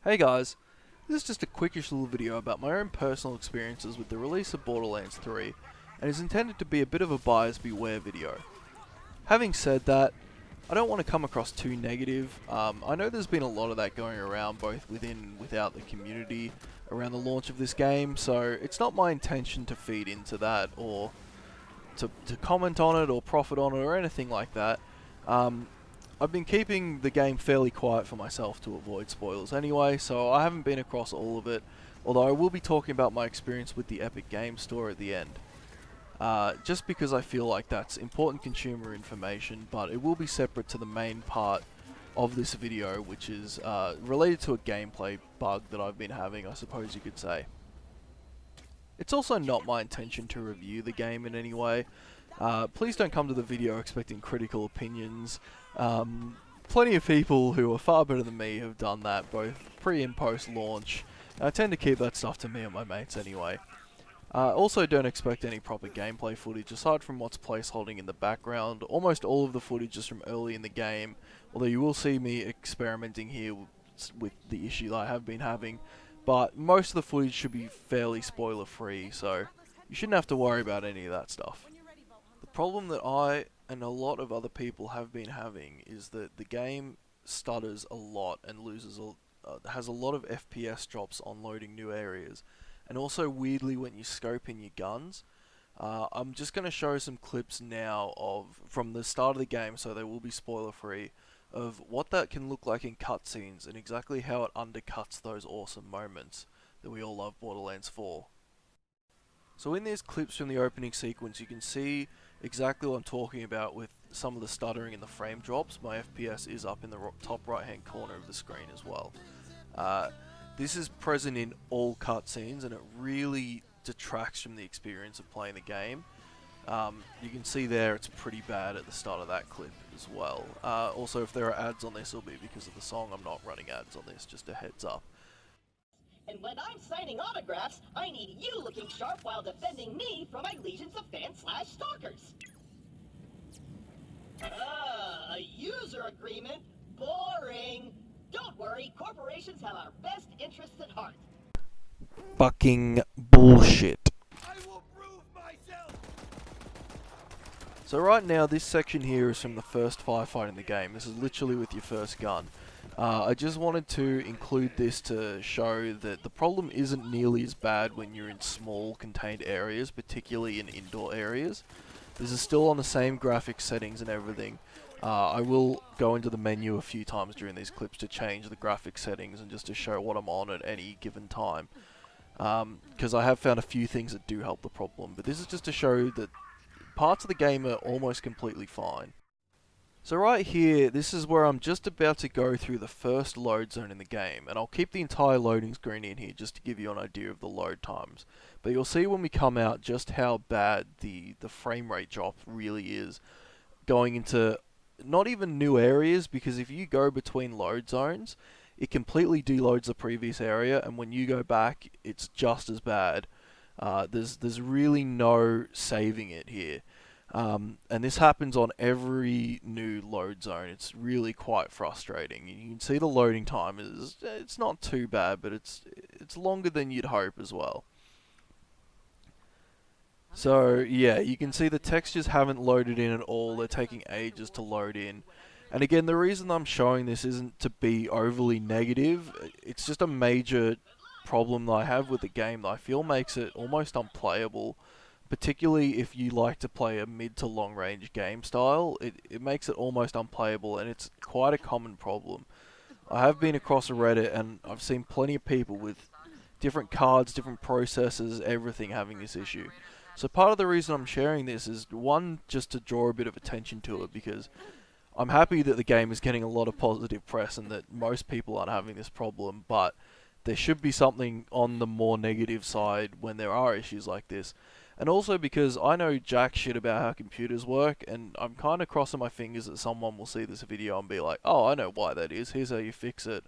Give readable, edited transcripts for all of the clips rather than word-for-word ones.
Hey guys, this is just a quickish little video about my own personal experiences with the release of Borderlands 3 and is intended to be a bit of a buyers beware video. Having said that, I don't want to come across too negative. I know there's been a lot of that going around both within and without the community around the launch of this game, so it's not my intention to feed into that or to comment on it or profit on it or anything like that. Um, I've been keeping the game fairly quiet for myself to avoid spoilers anyway, so I haven't been across all of it, although I will be talking about my experience with the Epic Game Store at the end. Just because I feel like that's important consumer information, but it will be separate to the main part of this video, which is related to a gameplay bug that I've been having, I suppose you could say. It's also not my intention to review the game in any way. Please don't come to the video expecting critical opinions. Plenty of people who are far better than me have done that, both pre and post launch. I tend to keep that stuff to me and my mates anyway. Also don't expect any proper gameplay footage aside from what's placeholding in the background. Almost all of the footage is from early in the game, although you will see me experimenting here with the issue that I have been having. But most of the footage should be fairly spoiler free, so you shouldn't have to worry about any of that stuff. The problem that I and a lot of other people have been having is that the game stutters a lot and has a lot of FPS drops on loading new areas, and also weirdly when you scope in your guns. I'm just going to show some clips now from the start of the game, so they will be spoiler free, of what that can look like in cutscenes and exactly how it undercuts those awesome moments that we all love Borderlands 4. So in these clips from the opening sequence, you can see exactly what I'm talking about with some of the stuttering and the frame drops. My FPS is up in the top right hand corner of the screen as well. This is present in all cutscenes and it really detracts from the experience of playing the game. You can see there it's pretty bad at the start of that clip as well. Also, if there are ads on this, it'll be because of the song. I'm not running ads on this, just a heads up. And when I'm signing autographs, I need you looking sharp while defending me from my legions of fans/stalkers. A user agreement? Boring. Don't worry, corporations have our best interests at heart. Fucking bullshit. I will prove myself! So right now, this section here is from the first firefight in the game. This is literally with your first gun. I just wanted to include this to show that the problem isn't nearly as bad when you're in small contained areas, particularly in indoor areas. This is still on the same graphics settings and everything. I will go into the menu a few times during these clips to change the graphics settings and just to show what I'm on at any given time. Because I have found a few things that do help the problem, but this is just to show that parts of the game are almost completely fine. So right here, this is where I'm just about to go through the first load zone in the game, and I'll keep the entire loading screen in here just to give you an idea of the load times. But you'll see when we come out just how bad the frame rate drop really is going into not even new areas, because if you go between load zones, it completely deloads the previous area, and when you go back, it's just as bad. There's really no saving it here. And this happens on every new load zone. It's really quite frustrating. You can see the loading time it's not too bad, but it's longer than you'd hope as well. So yeah, you can see the textures haven't loaded in at all. They're taking ages to load in. And again, the reason I'm showing this isn't to be overly negative. It's just a major problem that I have with the game that I feel makes it almost unplayable. Particularly if you like to play a mid to long range game style, it makes it almost unplayable, and it's quite a common problem. I have been across a Reddit and I've seen plenty of people with different cards, different processors, everything having this issue. So part of the reason I'm sharing this is, one, just to draw a bit of attention to it, because I'm happy that the game is getting a lot of positive press and that most people aren't having this problem, but there should be something on the more negative side when there are issues like this. And also because I know jack shit about how computers work, and I'm kind of crossing my fingers that someone will see this video and be like, oh, I know why that is, here's how you fix it,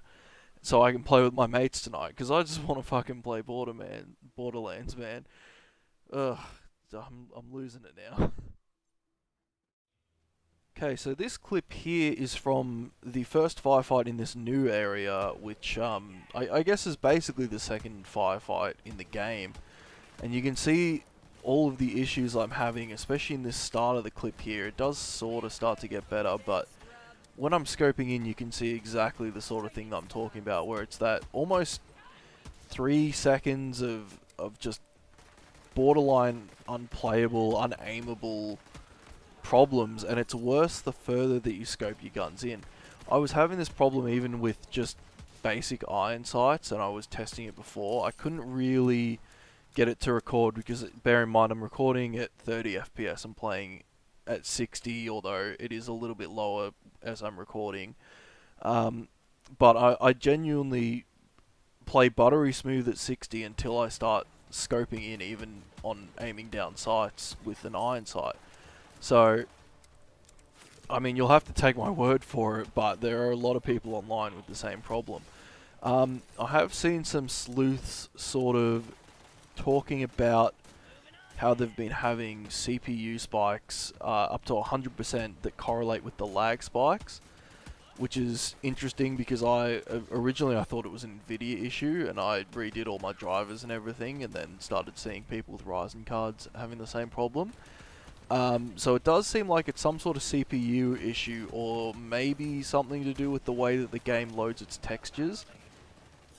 so I can play with my mates tonight, because I just want to fucking play Borderlands, man. Ugh, I'm losing it now. Okay, so this clip here is from the first firefight in this new area, which I guess is basically the second firefight in the game. And you can see all of the issues I'm having, especially in this start of the clip here. It does sort of start to get better, but when I'm scoping in, you can see exactly the sort of thing that I'm talking about, where it's that almost 3 seconds of just borderline unplayable, unaimable problems, and it's worse the further that you scope your guns in. I was having this problem even with just basic iron sights, and I was testing it before. I couldn't really get it to record because, bear in mind, I'm recording at 30 FPS and playing at 60, although it is a little bit lower as I'm recording. But I genuinely play buttery smooth at 60 until I start scoping in, even on aiming down sights with an iron sight. So, I mean, you'll have to take my word for it, but there are a lot of people online with the same problem. I have seen some sleuths sort of talking about how they've been having CPU spikes up to 100% that correlate with the lag spikes, which is interesting because originally I thought it was an Nvidia issue, and I redid all my drivers and everything, and then started seeing people with Ryzen cards having the same problem. So it does seem like it's some sort of CPU issue, or maybe something to do with the way that the game loads its textures.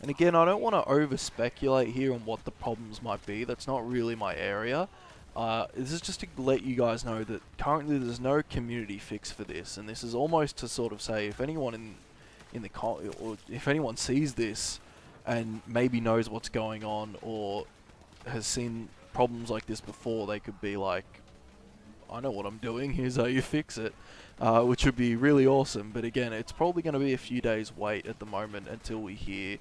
And again, I don't want to over-speculate here on what the problems might be. That's not really my area. This is just to let you guys know that currently there's no community fix for this, and this is almost to sort of say, if anyone or if anyone sees this and maybe knows what's going on or has seen problems like this before, they could be like, I know what I'm doing, here's how you fix it, which would be really awesome. But again, it's probably going to be a few days wait at the moment until we hear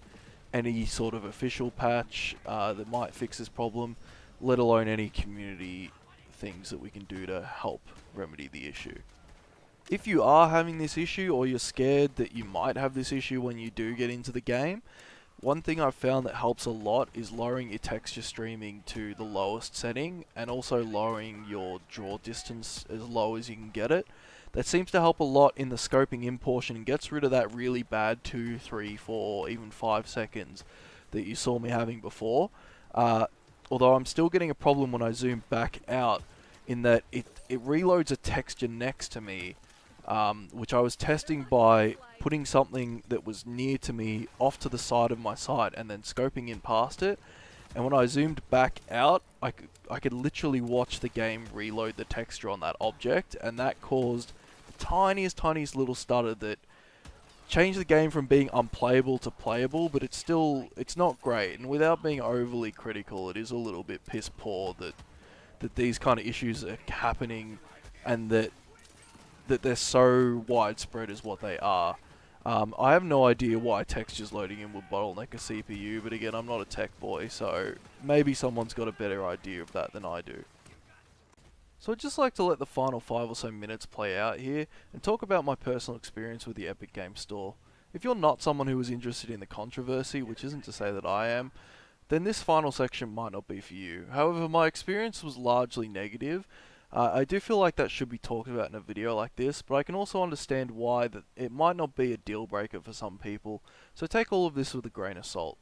any sort of official patch that might fix this problem, let alone any community things that we can do to help remedy the issue. If you are having this issue, or you're scared that you might have this issue when you do get into the game, one thing I've found that helps a lot is lowering your texture streaming to the lowest setting, and also lowering your draw distance as low as you can get it. That seems to help a lot in the scoping in portion, and gets rid of that really bad 2, 3, 4, even 5 seconds that you saw me having before. Although I'm still getting a problem when I zoom back out, in that it reloads a texture next to me, which I was testing by putting something that was near to me off to the side of my sight and then scoping in past it. And when I zoomed back out, I could literally watch the game reload the texture on that object, and that caused the tiniest little stutter that changed the game from being unplayable to playable, but it's not great. And without being overly critical, it is a little bit piss poor that these kind of issues are happening, and that they're so widespread as what they are. I have no idea why textures loading in would bottleneck a CPU, but again, I'm not a tech boy, so maybe someone's got a better idea of that than I do. So I'd just like to let the final 5 or so minutes play out here, and talk about my personal experience with the Epic Games Store. If you're not someone who is interested in the controversy, which isn't to say that I am, then this final section might not be for you. However, my experience was largely negative. I do feel like that should be talked about in a video like this, but I can also understand why that it might not be a deal breaker for some people, so take all of this with a grain of salt.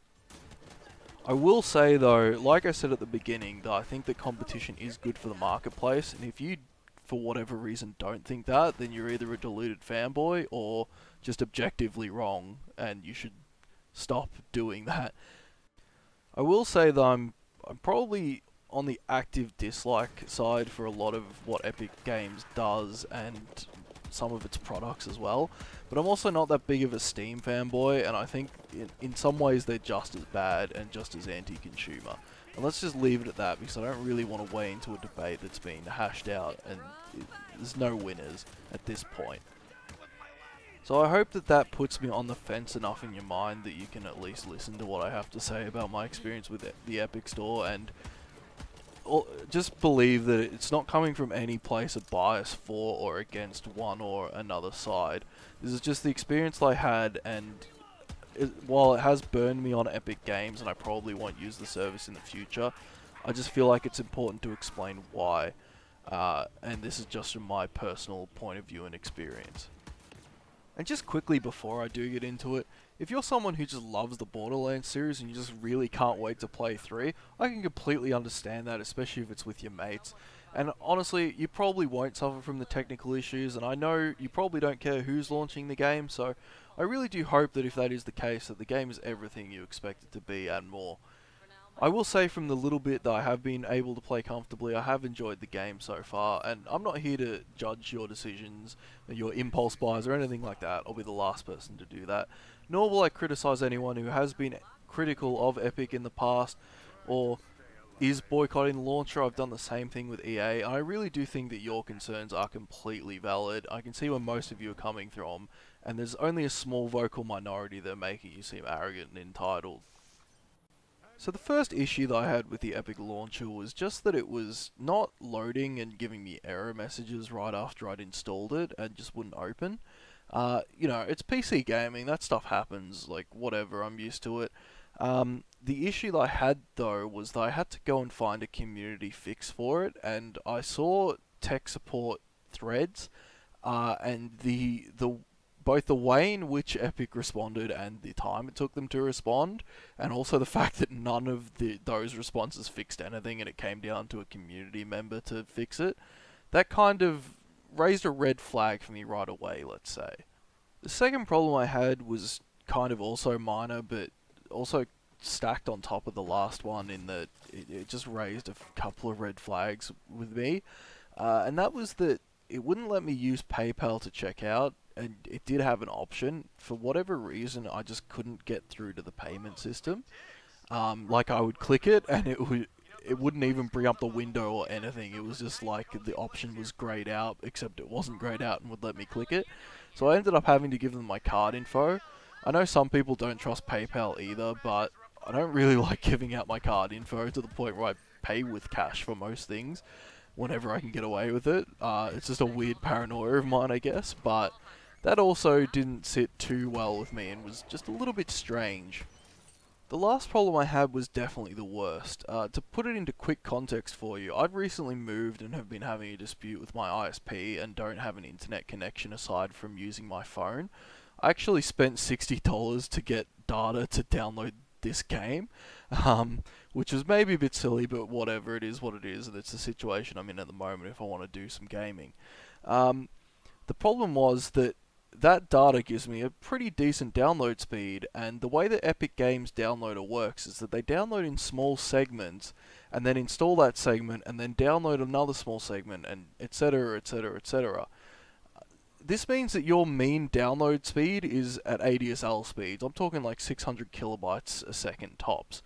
I will say though, like I said at the beginning, that I think that competition is good for the marketplace, and if you, for whatever reason, don't think that, then you're either a deluded fanboy or just objectively wrong, and you should stop doing that. I will say that I'm probably on the active dislike side for a lot of what Epic Games does, and some of its products as well, but I'm also not that big of a Steam fanboy, and I think in some ways they're just as bad and just as anti-consumer. And let's just leave it at that, because I don't really want to weigh into a debate that's been hashed out, and there's no winners at this point. So I hope that puts me on the fence enough in your mind that you can at least listen to what I have to say about my experience with the Epic Store, and just believe that it's not coming from any place of bias for or against one or another side. This is just the experience that I had, and while it has burned me on Epic Games and I probably won't use the service in the future, I just feel like it's important to explain why. and this is just from my personal point of view and experience. And just quickly before I do get into it, if you're someone who just loves the Borderlands series and you just really can't wait to play 3, I can completely understand that, especially if it's with your mates. And honestly, you probably won't suffer from the technical issues, and I know you probably don't care who's launching the game, so I really do hope that if that is the case, that the game is everything you expect it to be and more. I will say from the little bit that I have been able to play comfortably, I have enjoyed the game so far, and I'm not here to judge your decisions, your impulse buys or anything like that. I'll be the last person to do that. Nor will I criticize anyone who has been critical of Epic in the past, or is boycotting the launcher. I've done the same thing with EA. I really do think that your concerns are completely valid. I can see where most of you are coming from, and there's only a small vocal minority that are making you seem arrogant and entitled. So the first issue that I had with the Epic launcher was just that it was not loading and giving me error messages right after I'd installed it and just wouldn't open. It's PC gaming, that stuff happens, like whatever, I'm used to it. The issue that I had though was that I had to go and find a community fix for it, and I saw tech support threads, and the both the way in which Epic responded and the time it took them to respond, and also the fact that none of those responses fixed anything and it came down to a community member to fix it, that kind of raised a red flag for me right away, let's say. The second problem I had was kind of also minor, but also stacked on top of the last one in that it just raised a couple of red flags with me, and that was that it wouldn't let me use PayPal to check out, and it did have an option. For whatever reason, I just couldn't get through to the payment system. Like I would click it, and it wouldn't even bring up the window or anything. It was just like the option was grayed out, except it wasn't grayed out and would let me click it. So I ended up having to give them my card info. I know some people don't trust PayPal either, but I don't really like giving out my card info to the point where I pay with cash for most things whenever I can get away with it. It's just a weird paranoia of mine, I guess, but that also didn't sit too well with me and was just a little bit strange. The last problem I had was definitely the worst. To put it into quick context for you, I've recently moved and have been having a dispute with my ISP and don't have an internet connection aside from using my phone. I actually spent $60 to get data to download this game, which was maybe a bit silly, but whatever, it is what it is, and it's the situation I'm in at the moment if I want to do some gaming. The problem was that data gives me a pretty decent download speed, and the way that Epic Games Downloader works is that they download in small segments, and then install that segment, and then download another small segment, and etc, etc, etc. This means that your mean download speed is at ADSL speeds. I'm talking like 600 kilobytes a second tops.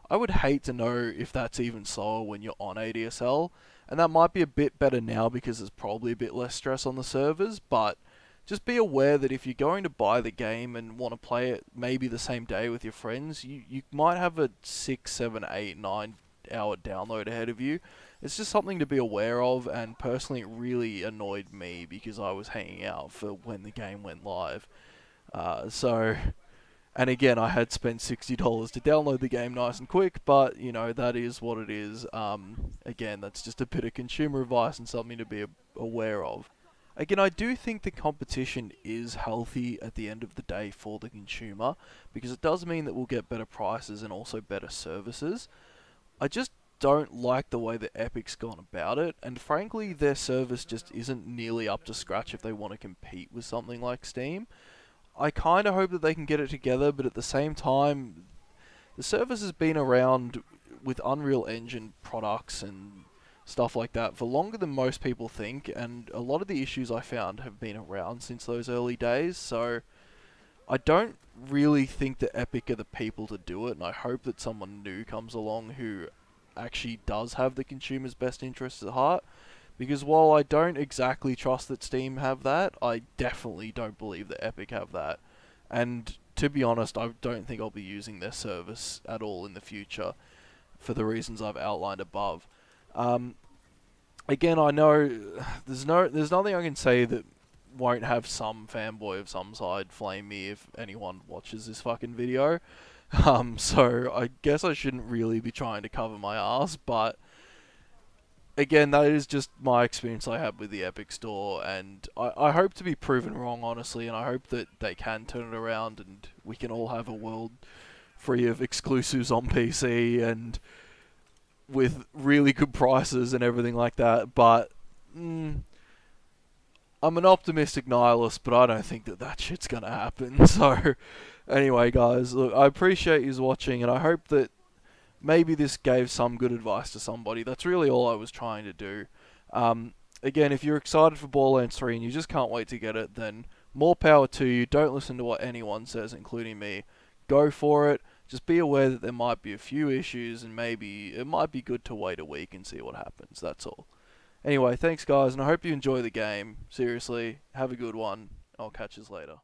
I would hate to know if that's even slower when you're on ADSL, and that might be a bit better now because there's probably a bit less stress on the servers, but just be aware that if you're going to buy the game and want to play it maybe the same day with your friends, you might have a 6, 7, 8, 9 hour download ahead of you. It's just something to be aware of, and personally it really annoyed me because I was hanging out for when the game went live. And again, I had spent $60 to download the game nice and quick, but, that is what it is. Again, that's just a bit of consumer advice and something to be aware of. Again, I do think the competition is healthy at the end of the day for the consumer, because it does mean that we'll get better prices and also better services. I just don't like the way that Epic's gone about it, and frankly, their service just isn't nearly up to scratch if they want to compete with something like Steam. I kind of hope that they can get it together, but at the same time, the service has been around with Unreal Engine products and stuff like that for longer than most people think, and a lot of the issues I found have been around since those early days, so I don't really think that Epic are the people to do it, and I hope that someone new comes along who actually does have the consumer's best interests at heart. Because while I don't exactly trust that Steam have that, I definitely don't believe that Epic have that. And to be honest, I don't think I'll be using their service at all in the future for the reasons I've outlined above. Again, I know there's nothing I can say that won't have some fanboy of some side flame me if anyone watches this fucking video. So I guess I shouldn't really be trying to cover my ass, but again, that is just my experience I had with the Epic Store, and I hope to be proven wrong, honestly, and I hope that they can turn it around and we can all have a world free of exclusives on PC and with really good prices and everything like that. But I'm an optimistic nihilist, but I don't think that shit's gonna happen. So, anyway, guys, look, I appreciate you watching, and I hope that maybe this gave some good advice to somebody. That's really all I was trying to do. Again, if you're excited for Borderlands 3 and you just can't wait to get it, then more power to you. Don't listen to what anyone says, including me. Go for it. Just be aware that there might be a few issues, and maybe it might be good to wait a week and see what happens. That's all. Anyway, thanks guys, and I hope you enjoy the game. Seriously, have a good one. I'll catch you later.